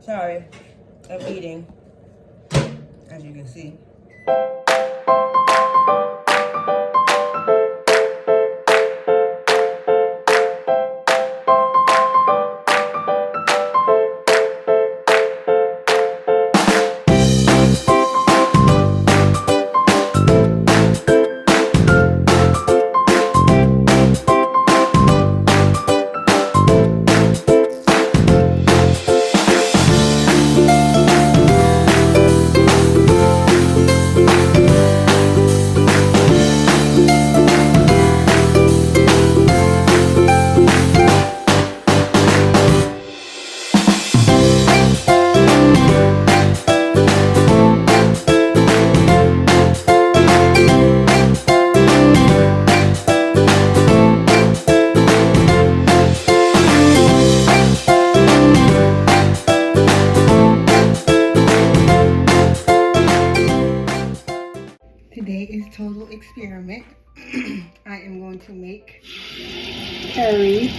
Sorry, I'm eating, as you can see. Today is total experiment. I am going to make curry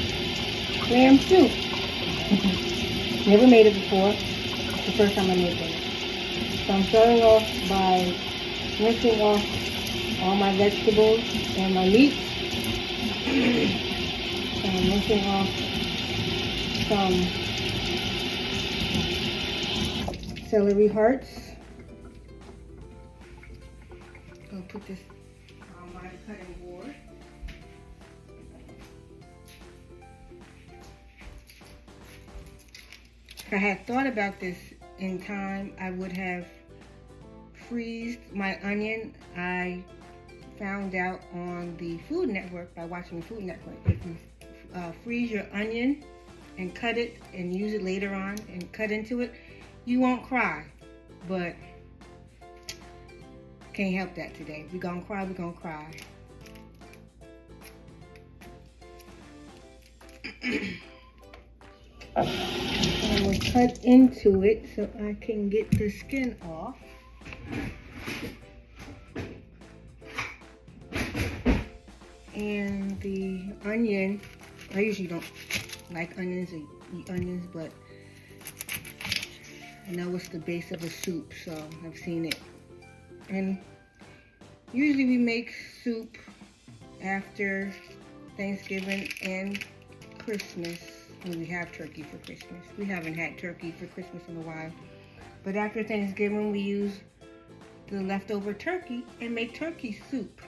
lamb soup. Never made it before. It's the first time I'm making it. So I'm starting off by rinsing off all my vegetables and my meat. And I'm rinsing off some celery hearts. I'll put this on my cutting board. If I had thought about this in time, I would have freezed my onion. I found out on the Food Network by watching the Food Network, if you freeze your onion and cut it and use it later on and cut into it, you won't cry. But can't help that today. We're gonna cry, we're gonna cry. I'm gonna cut into it so I can get the skin off. And the onion, I usually don't like onions or eat onions, but I know it's the base of a soup, so I've seen it. And usually we make soup after Thanksgiving and Christmas when we have turkey for Christmas. We haven't had turkey for Christmas in a while. But after Thanksgiving, we use the leftover turkey and make turkey soup.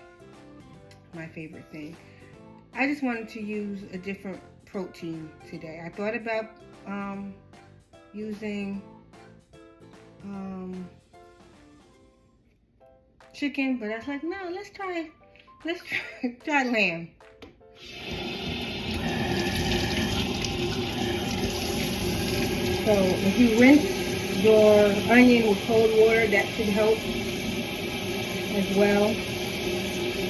My favorite thing. I just wanted to use a different protein today. I thought about using chicken, but I was like, no, let's try lamb. So if you rinse your onion with cold water, that should help as well.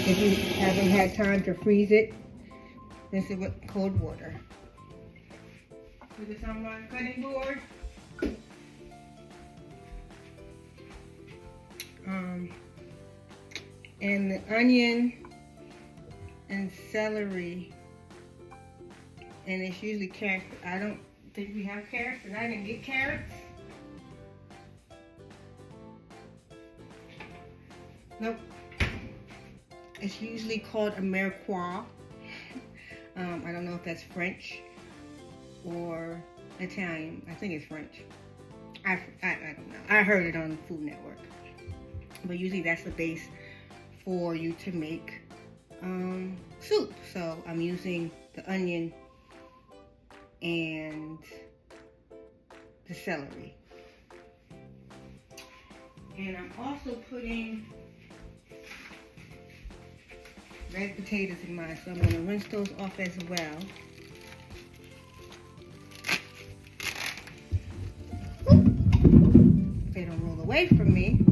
If you haven't had time to freeze it, rinse it with cold water. Put this on my cutting board. And the onion and celery, and it's usually carrots. I don't think we have carrots, and I didn't get carrots. Nope. It's usually called Americois. I don't know if that's French or Italian. I think it's French. I don't know. I heard it on the Food Network. But usually that's the base for you to make soup. So I'm using the onion and the celery. And I'm also putting red potatoes in mine, so I'm going to rinse those off as well. They don't roll away from me.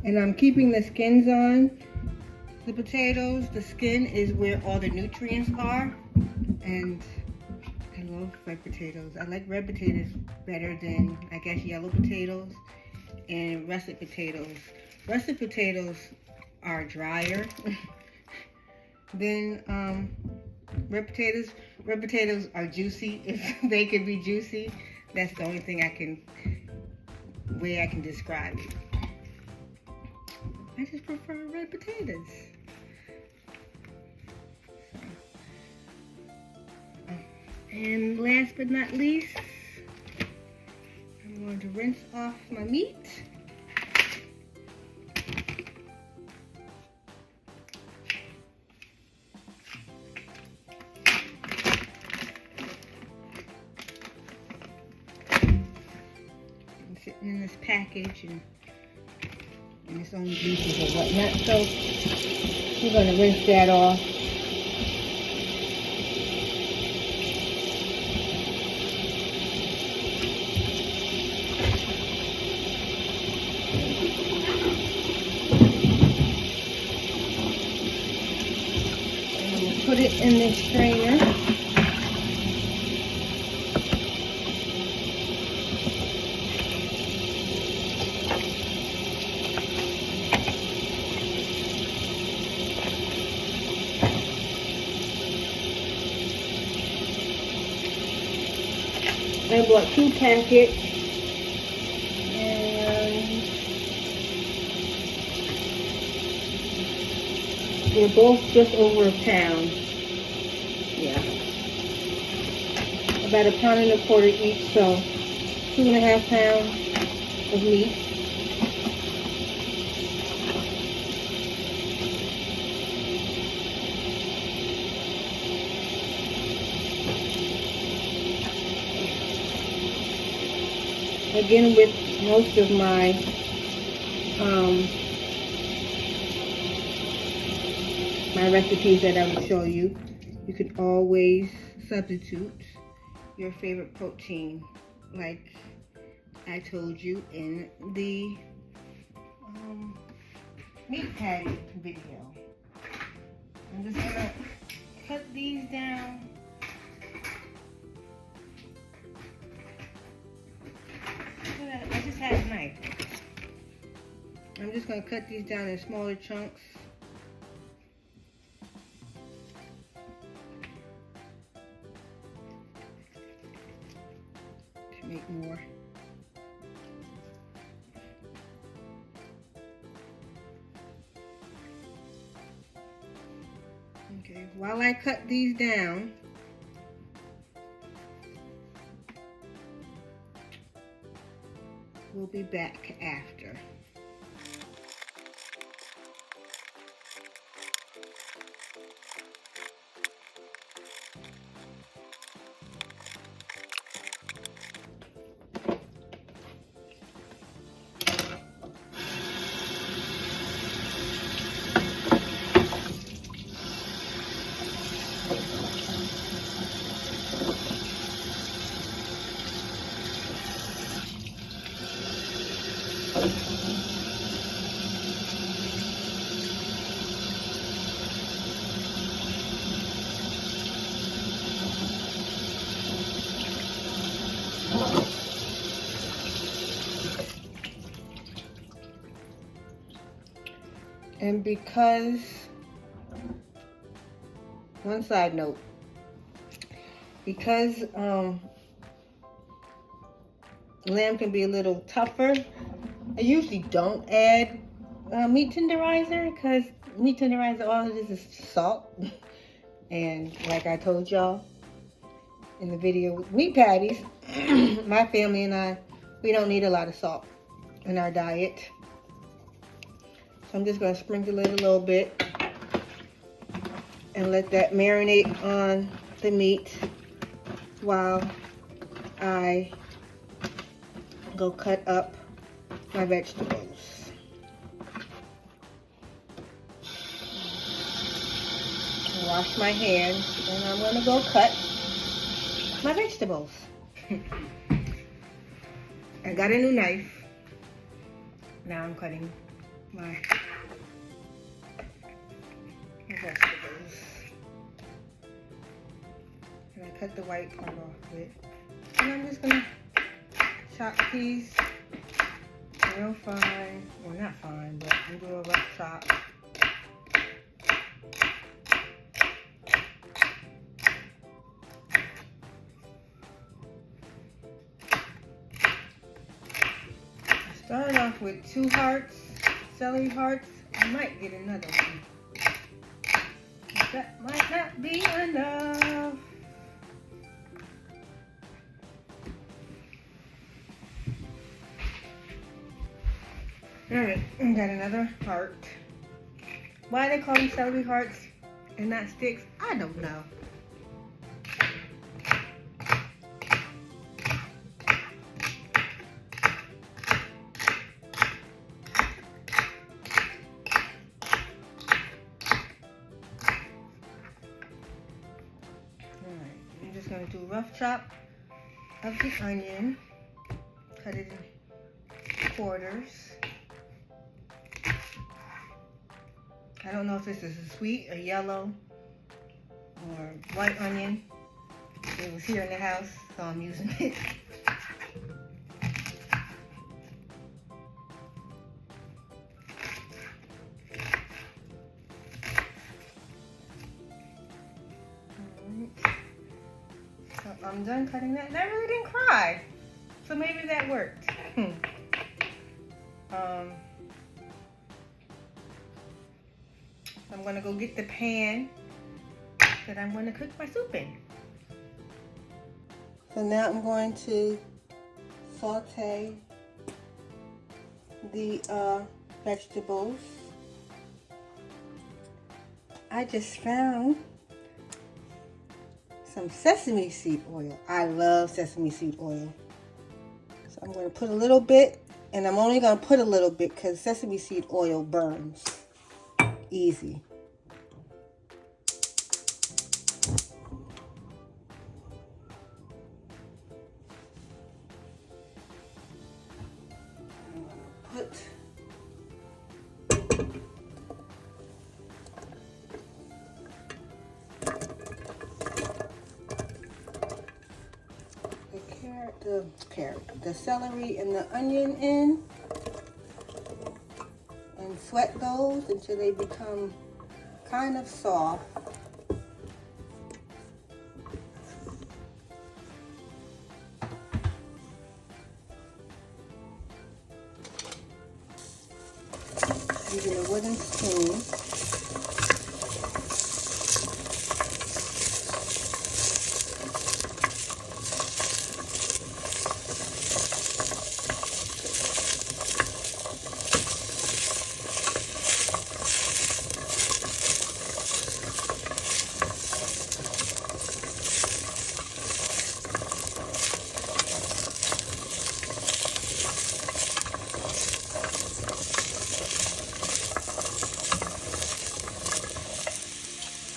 And I'm keeping the skins on the potatoes. The skin is where all the nutrients are. And I love red potatoes. I like red potatoes better than, I guess, yellow potatoes and russet potatoes. Russet potatoes are drier than red potatoes. Red potatoes are juicy if they could be juicy. That's the only thing way I can describe it. I just prefer red potatoes. And last but not least, I'm going to rinse off my meat. It's sitting in this package and its own juices or whatnot, so we're going to rinse that off. Put it in this strainer. I bought 2 packets and they're both just over a pound. Yeah, about 1.25 pounds each, so 2.5 pounds of meat. Again, with most of my my recipes that I will show you, you could always substitute your favorite protein, like I told you in the meat patty video. I'm just gonna cut these down. I just had a knife. I'm just gonna cut these down in smaller chunks. To make more. Okay, while I cut these down, we'll be back after. And because, one side note, because lamb can be a little tougher, I usually don't add meat tenderizer, because meat tenderizer, all it is salt. And like I told y'all in the video with meat patties, my family and I, we don't need a lot of salt in our diet. So I'm just going to sprinkle it a little bit and let that marinate on the meat while I go cut up my vegetables. Wash my hands and I'm going to go cut my vegetables. I got a new knife. Now I'm cutting my vegetables. And I cut the white part off of it. And I'm just gonna chop these real fine. Well, not fine, but I'm doing a rough chop. I started off with 2 hearts, celery hearts. I might get another one. That might not be enough. Alright, I got another heart. Why they call them celery hearts and not sticks, I don't know. I'm just going to do a rough chop of the onion. Cut it in quarters. I don't know if this is a sweet or yellow or white onion. It was here in the house, so I'm using it. So I'm done cutting that, and I really didn't cry. So maybe that worked. I'm gonna go get the pan that I'm gonna cook my soup in. So now I'm going to saute the vegetables. I just found some sesame seed oil. I love sesame seed oil. So I'm going to put a little bit, and I'm only going to put a little bit because sesame seed oil burns easy. Put the celery and the onion in, and sweat those until they become kind of soft. Using a wooden spoon.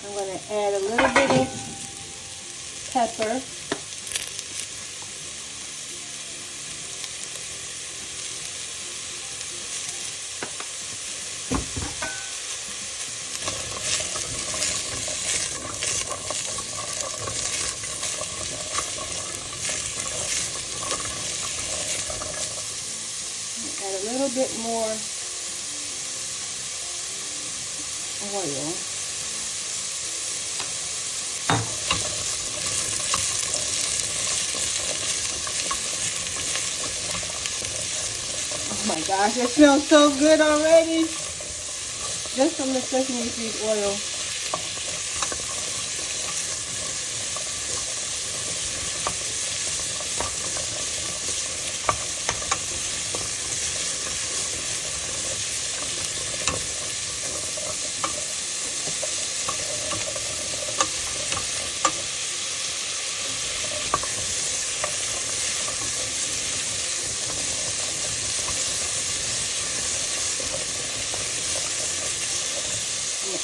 I'm going to add a little bit of pepper. Add a little bit more oil. Oh my gosh, it smells so good already. Just from the sesame seed oil.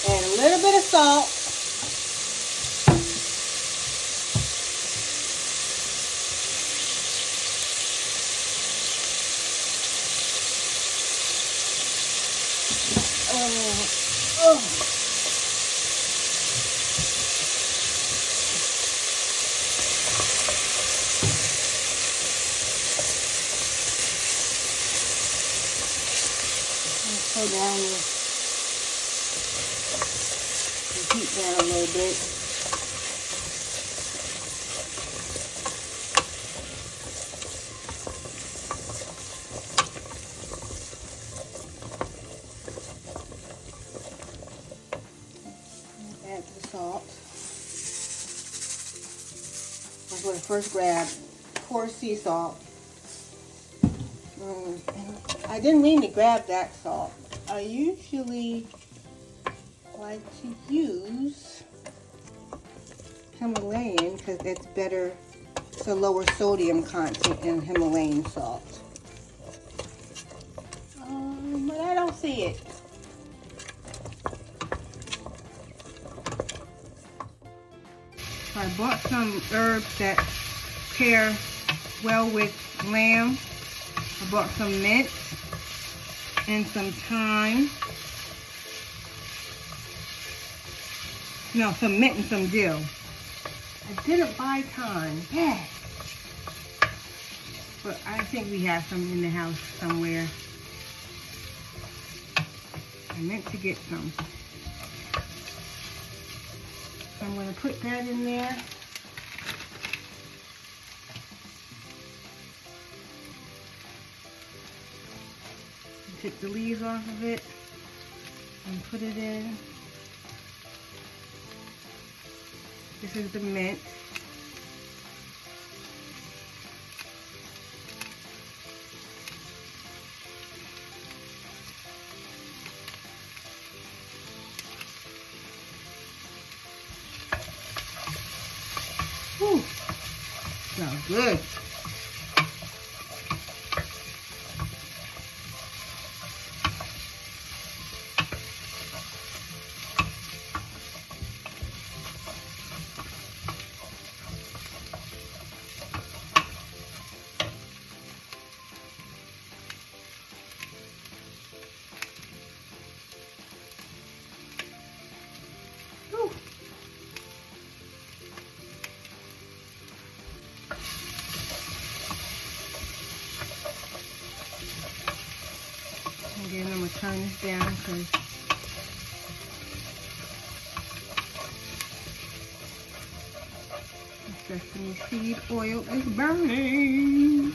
And a little bit of salt. Hold down the heat down a little bit. Add the salt. I'm going to first grab coarse sea salt. I didn't mean to grab that salt. I usually like to use Himalayan because it's better, it's a lower sodium content in Himalayan salt. But I don't see it. So I bought some herbs that pair well with lamb. I bought some mint and some thyme. No, some mint and some dill. I didn't buy thyme. Yeah. But I think we have some in the house somewhere. I meant to get some. So I'm going to put that in there. Take the leaves off of it and put it in. This is the mint. Whew, smells good. Again, I'm going to turn this down because the sesame seed oil is burning.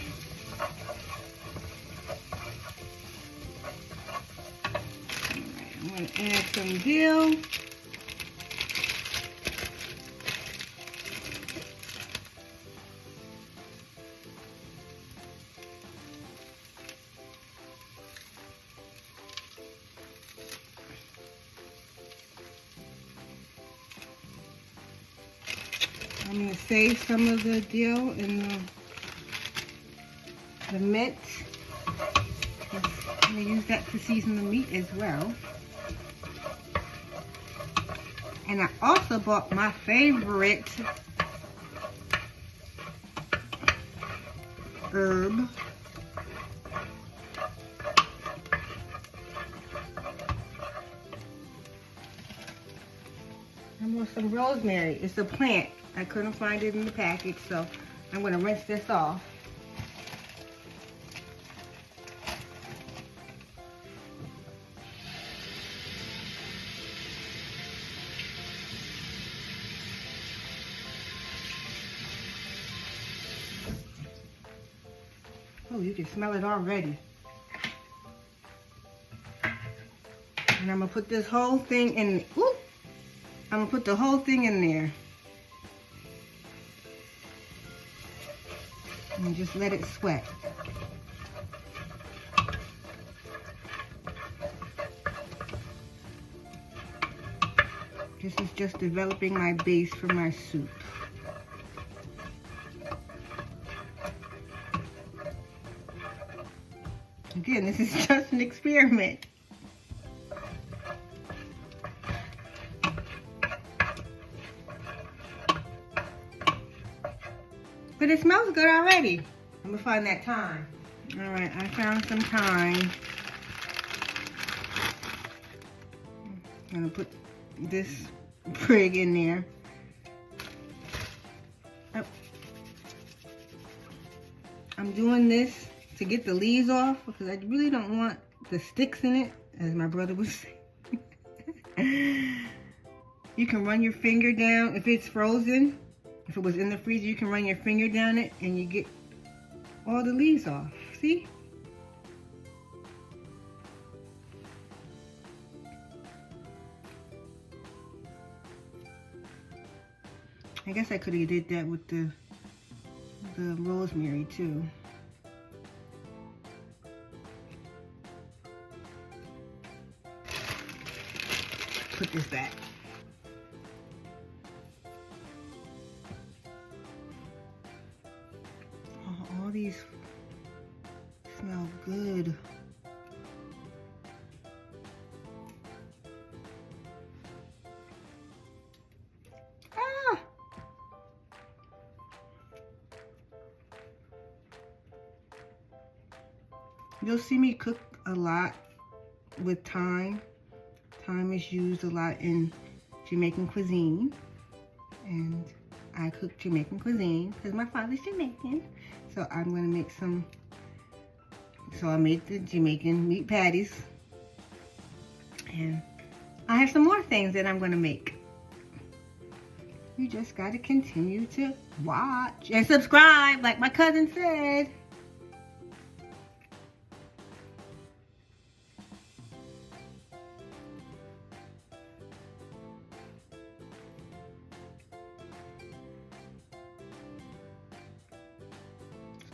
Alright, I'm going to add some dill. I'm going to save some of the dill and the mint. I'm going to use that to season the meat as well. And I also bought my favorite herb. I bought some rosemary. It's a plant. I couldn't find it in the package, so I'm going to rinse this off. Oh, you can smell it already. And I'm going to put this whole thing in. Ooh, I'm going to put the whole thing in there. And just let it sweat. This is just developing my base for my soup. Again, this is just an experiment. But it smells good already. I'm gonna find that thyme. All right, I found some thyme. I'm gonna put this prig in there. Oh. I'm doing this to get the leaves off because I really don't want the sticks in it. as my brother would say. You can run your finger down if it's frozen. If it was in the freezer, you can run your finger down it and you get all the leaves off. See? I guess I could have did that with the rosemary too. Put this back. Oh, all these smell good. Ah! You'll see me cook a lot with thyme. Thyme is used a lot in Jamaican cuisine, and I cook Jamaican cuisine because my father's Jamaican. So I'm gonna make some. So I made the Jamaican meat patties, and I have some more things that I'm gonna make. You just gotta continue to watch and subscribe, like my cousin said.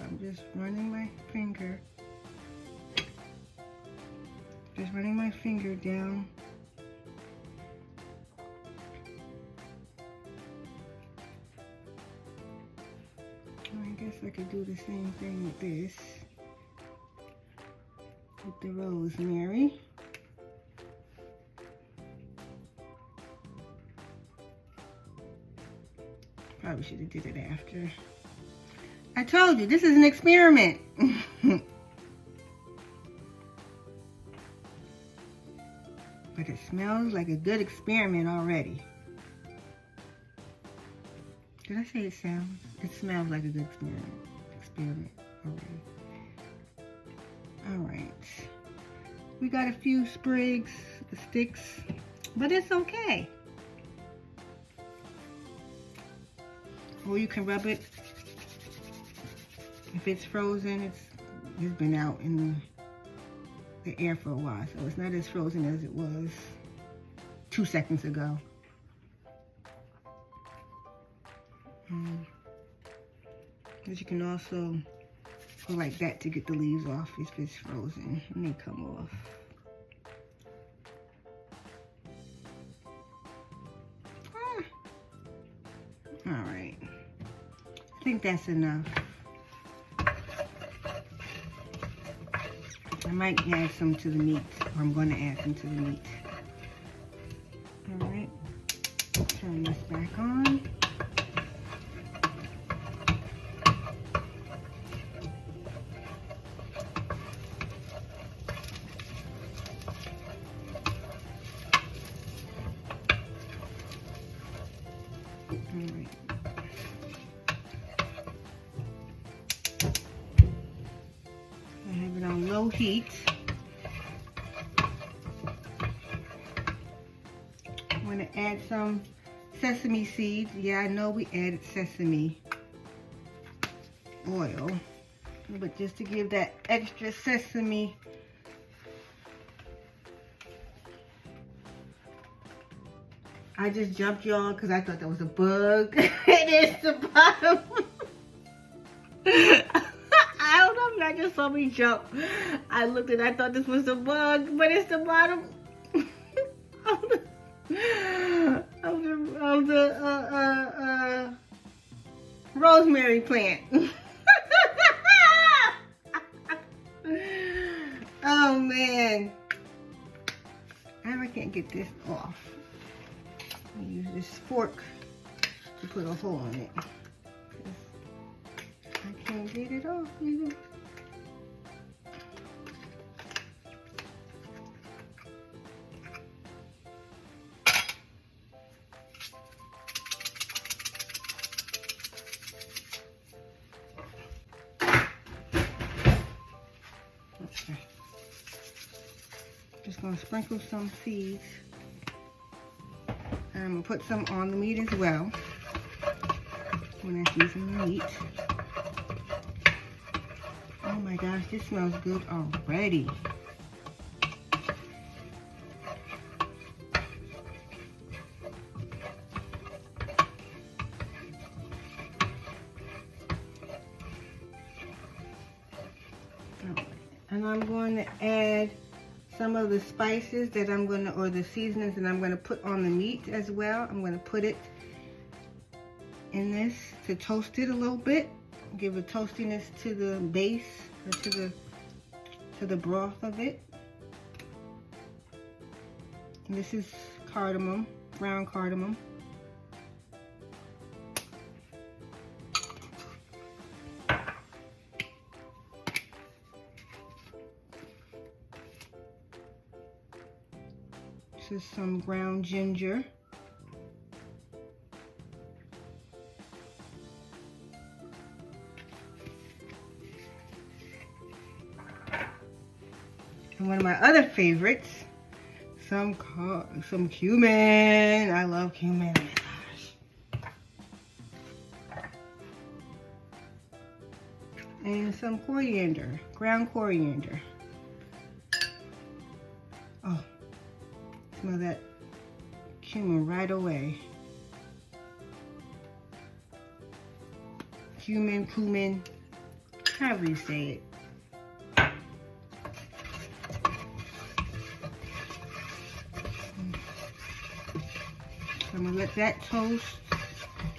I'm just running my finger. Just running my finger down. I guess I could do the same thing with this. With the rosemary. Probably should have did it after. I told you, this is an experiment. But it smells like a good experiment already. Did I say it sounds? It smells like a good experiment already. Alright. We got a few sprigs, sticks, but it's okay. Or you can rub it. If it's frozen, it's been out in the air for a while, so it's not as frozen as it was 2 seconds ago. But you can also go like that to get the leaves off if it's frozen, and they come off. All right, I think that's enough. I might add some to the meat, or I'm going to add some to the meat. All right, turn this back on. All right. I have it on low heat. I'm going to add some sesame seeds. Yeah, I know we added sesame oil, but just to give that extra sesame I just jumped y'all because I thought that was a bug. It is the bottom. I don't know if y'all just saw me jump. I looked and I thought this was a bug, but it's the bottom of the rosemary plant. Oh man, I can't get this off. I use this fork to put a hole in it. I can't get it off either. Okay. Just just gonna sprinkle some seeds. And I'm gonna put some on the meat as well when I season the meat. Oh my gosh, this smells good already. And I'm going to add some of the spices that I'm going to, or the seasonings that I'm going to put on the meat as well. I'm going to put it in this to toast it a little bit, give a toastiness to the base, or to the broth of it. And this is cardamom, ground cardamom. This is some ground ginger. And one of my other favorites, some cumin. I love cumin. Oh my gosh. And some coriander, ground coriander. Oh. Smell that cumin right away. Cumin, however you say it. So I'm gonna let that toast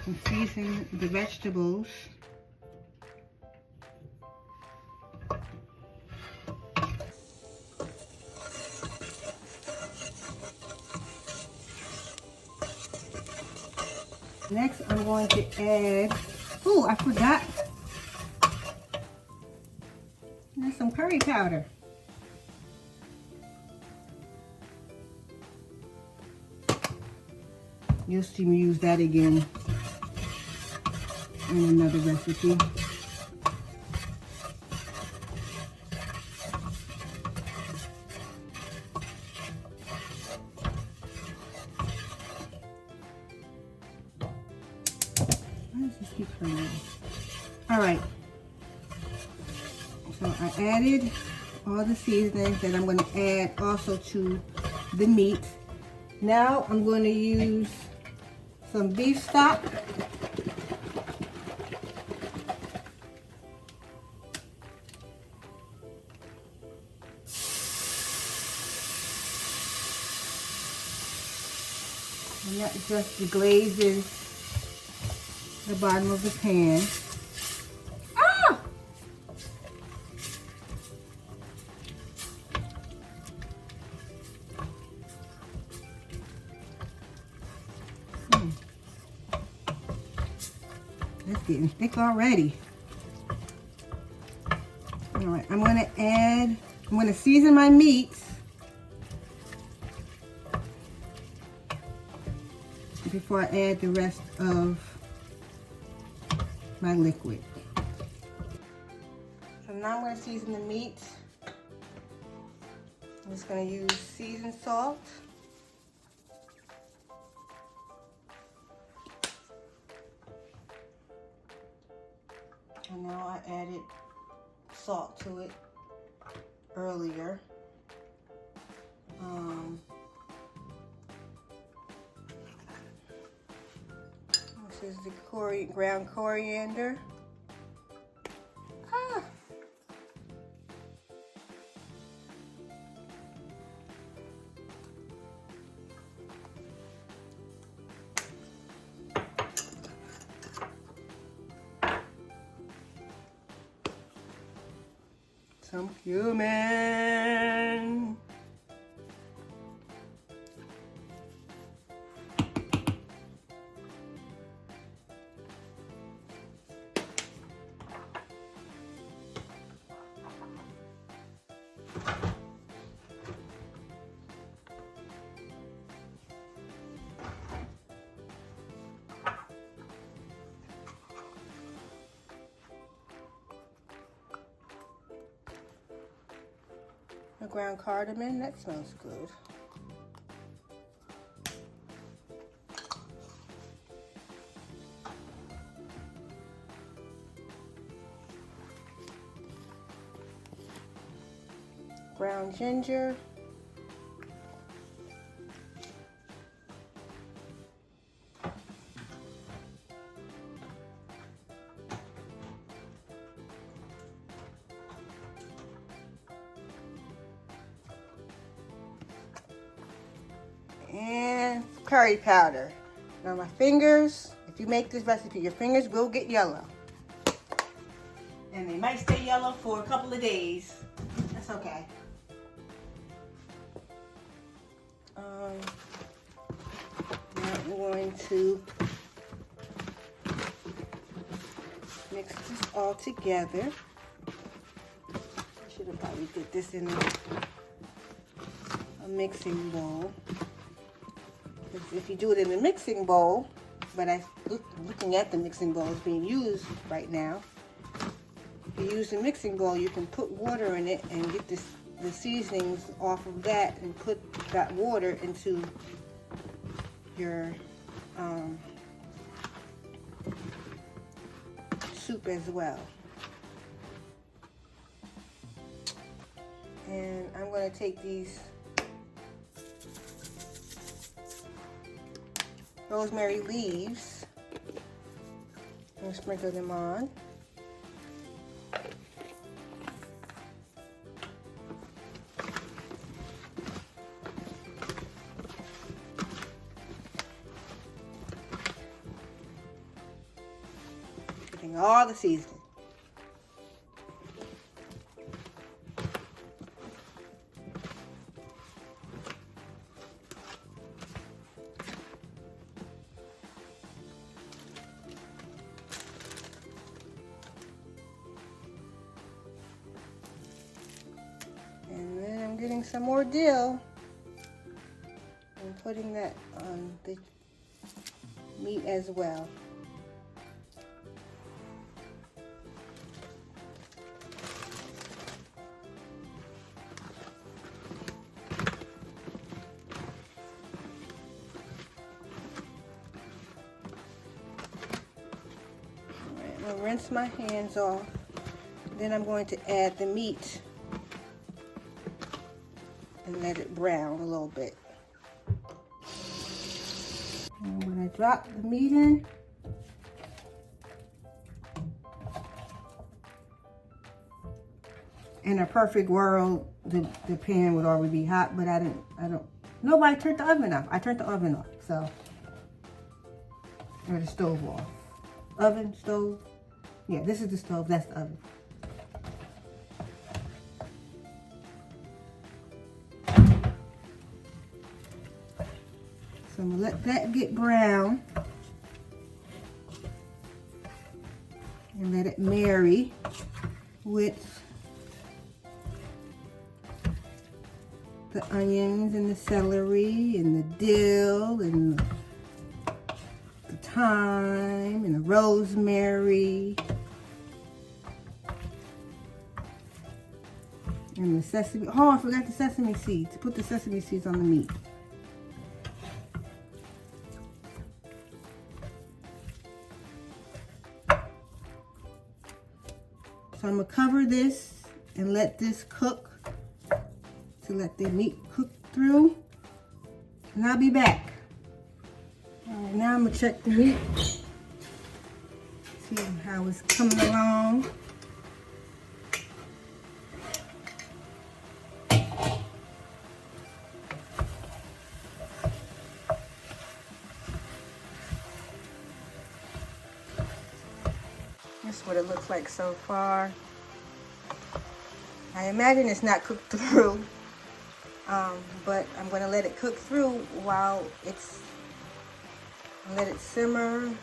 and season the vegetables. Next, I'm going to add, oh, I forgot. There's some curry powder. You'll see me use that again in another recipe. All right, so I added all the seasonings that I'm going to add also to the meat. Now I'm going to use some beef stock. And that just deglazes the bottom of the pan. Ah! It's getting thick already. All right, I'm gonna season my meat before I add the rest of my liquid. So now I'm going to season the meat. I'm just going to use seasoned salt. And now I added salt to it earlier. This is the ground coriander. Ah. Some cumin. The ground cardamom, that smells good. Ground ginger. And curry powder. Now my fingers, if you make this recipe, your fingers will get yellow. And they might stay yellow for a couple of days. That's okay. Now I'm going to mix this all together. I should have probably put this in a mixing bowl. If you do it in a mixing bowl, but looking at the mixing bowl is being used right now. If you use the mixing bowl, you can put water in it and get the seasonings off of that and put that water into your soup as well. And I'm going to take these rosemary leaves and sprinkle them on. Putting all the seasoning. And then I'm getting some more dill and putting that on the meat as well. I'm going to rinse my hands off. Then I'm going to add the meat and let it brown a little bit. I'm going to drop the meat in. In a perfect world, the pan would already be hot, but nobody turned the oven off. I turned the oven off, so, or the stove off. Oven, stove. Yeah, this is the stove, that's the oven. So I'm gonna let that get brown and let it marry with the onions and the celery and the dill and the thyme and the rosemary and the sesame. Oh, I forgot the sesame seeds. Put the sesame seeds on the meat. So I'm going to cover this and let this cook, to let the meat cook through. And I'll be back. All right, now I'm going to check the meat. See how it's coming along. That's what it looks like so far. I imagine it's not cooked through, but I'm going to let it cook through while let it simmer, and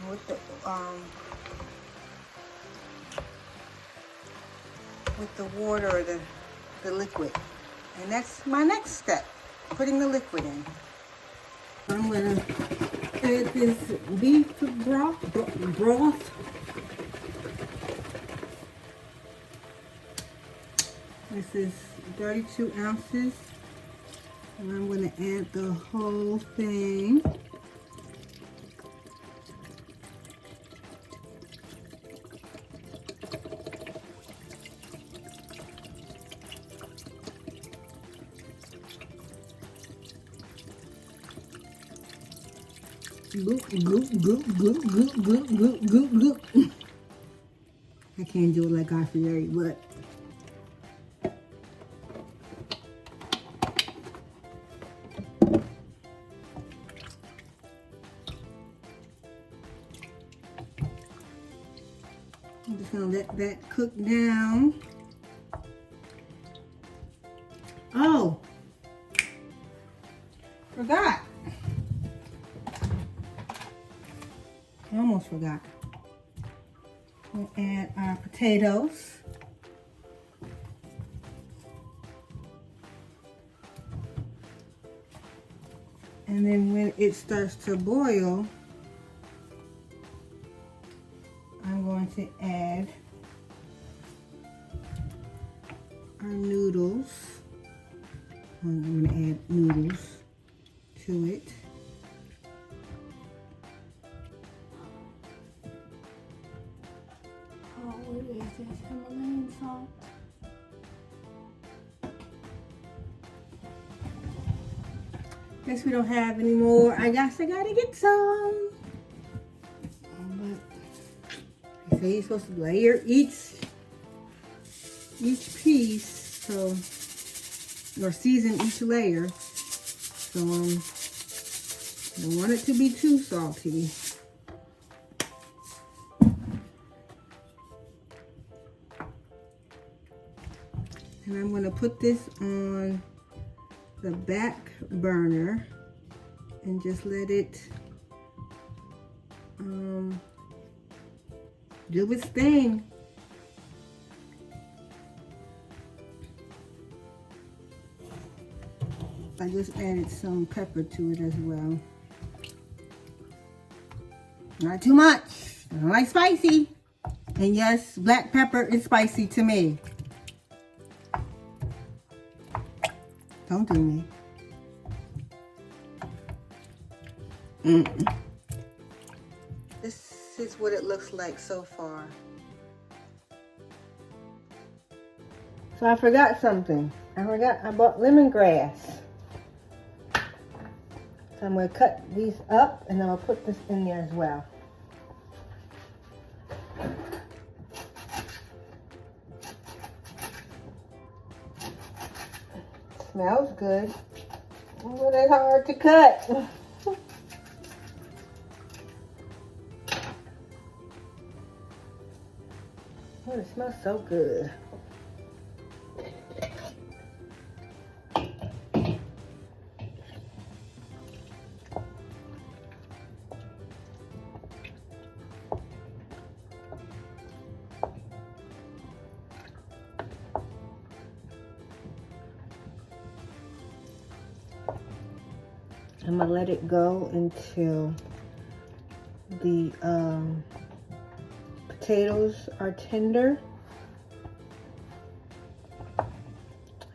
with the water or the liquid. And that's my next step, putting the liquid in. I'm going to add this beef broth. This is 32 ounces. And I'm going to add the whole thing. Goop, goop, goop, goop, goop, goop, goop, goop, goop. I can't do it like I feel, but I'm just gonna let that cook down. Oh, forgot. I almost forgot. We'll add our potatoes. And then when it starts to boil, I'm going to add our noodles. I'm going to add noodles to it. Oh, what is this? Himalayan salt. Guess we don't have any more. I guess I gotta get some. But they say you're supposed to layer each piece, so or season each layer. So I don't want it to be too salty. And I'm going to put this on the back burner and just let it do its thing. I just added some pepper to it as well. Not too much. I don't like spicy. And yes, black pepper is spicy to me. Don't do me. This is what it looks like so far. So I forgot something. I bought lemongrass. So I'm going to cut these up and I'll put this in there as well. Smells good. Oh, that's hard to cut. Oh, it smells so good. I'm gonna let it go until the potatoes are tender.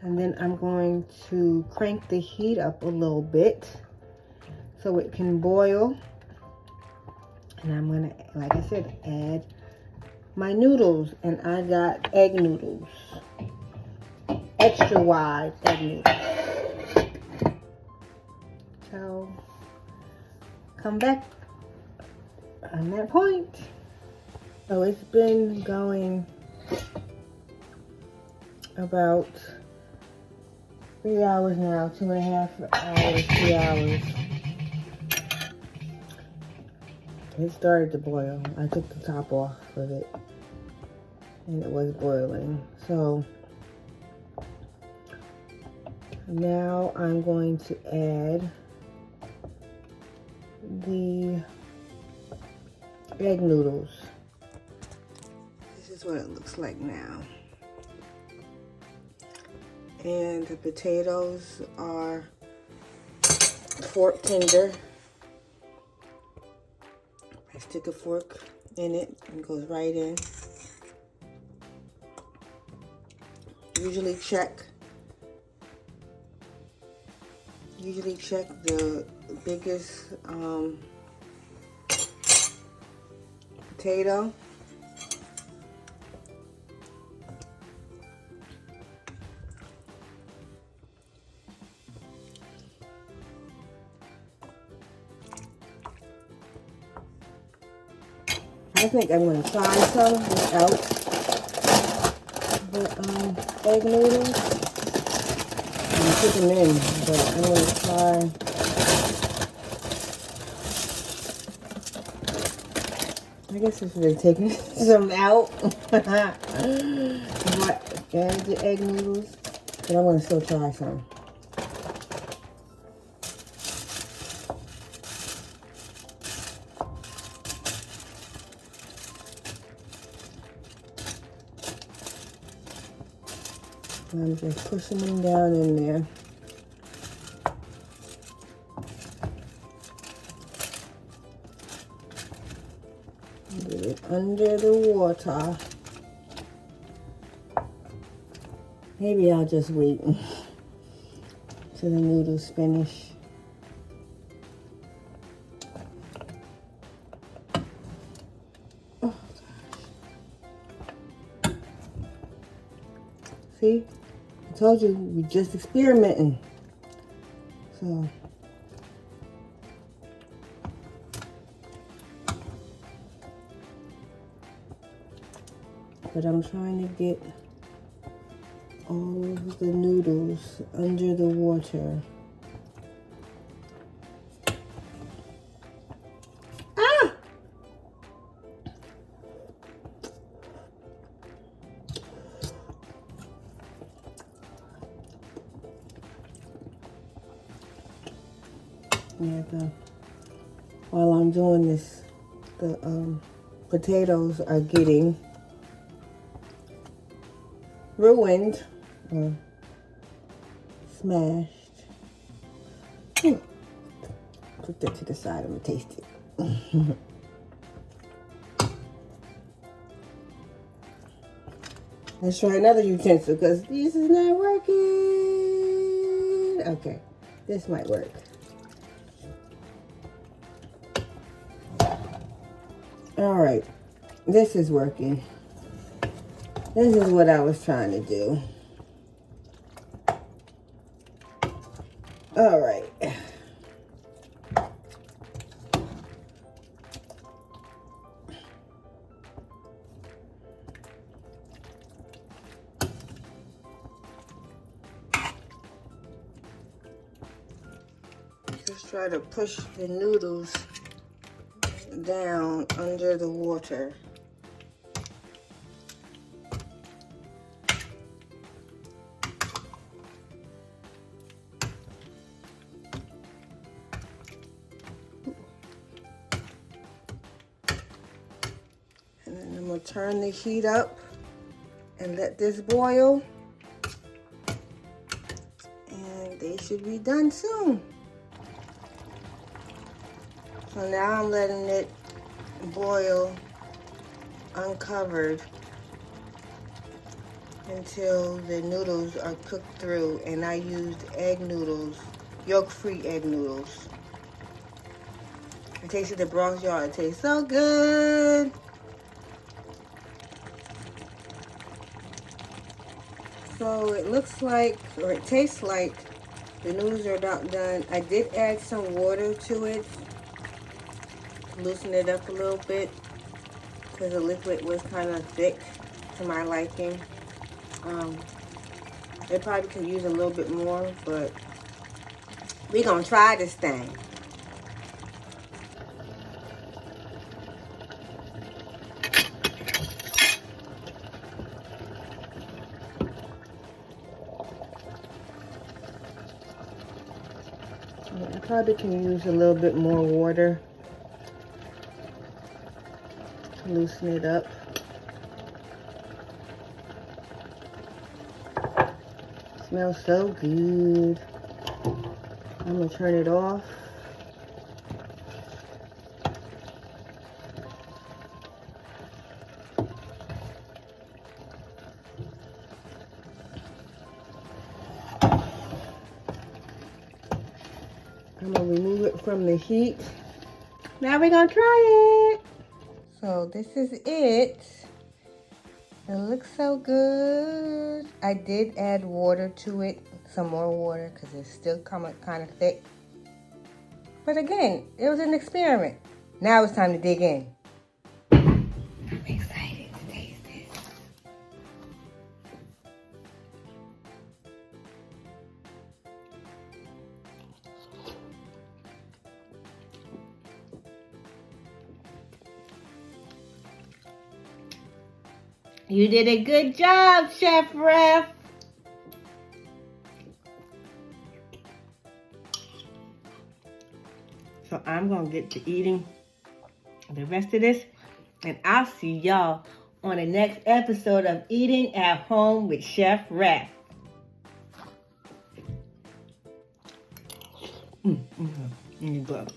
And then I'm going to crank the heat up a little bit so it can boil. And I'm gonna, like I said, add my noodles. And I got egg noodles, extra wide egg noodles. So, come back on that point. So it's been going about 3 hours now, 2.5 hours, 3 hours. It started to boil. I took the top off of it and it was boiling. So now I'm going to add the egg noodles. This is what it looks like now. And the potatoes are fork tender. I stick a fork in it and it goes right in. Usually check the biggest potato. I think I'm going to try some without the egg noodles. I'm going to put them in, but I'm going to try. I guess I should have taken some out. But add the egg noodles, but I'm going to still try some. I'm just pushing them down in there. Get it under the water. Maybe I'll just wait till the noodles finish. Oh, gosh. See? I told you, we're just experimenting. So, but I'm trying to get all of the noodles under the water. Ah! Yeah, while I'm doing this, the potatoes are getting ruined or smashed. Put that to the side. I'm gonna taste it. Let's try another utensil because this is not working. Okay, this might work. All right, this is working. This is what I was trying to do. All right. Just try to push the noodles down under the water. And then I'm going to turn the heat up and let this boil. And they should be done soon. So now I'm letting it boil uncovered until the noodles are cooked through. And I used egg noodles, yolk-free egg noodles. I tasted the broth, y'all. It tastes so good. So it looks like, or it tastes like, the noodles are about done. I did add some water to it, loosen it up a little bit, because the liquid was kind of thick to my liking. They probably could use a little bit more, but we're gonna try this thing. I probably can use a little bit more water to loosen it up. Smells so good. I'm gonna turn it off. I'm gonna remove it from the heat. Now we're gonna try it. So this is it. It looks so good. I did add water to it, some more water, because it's still coming kind of thick. But again, it was an experiment. Now it's time to dig in. I'm excited to taste this. You did a good job, Chef Ref. So I'm going to get to eating the rest of this. And I'll see y'all on the next episode of Eating at Home with Chef Ref. Good.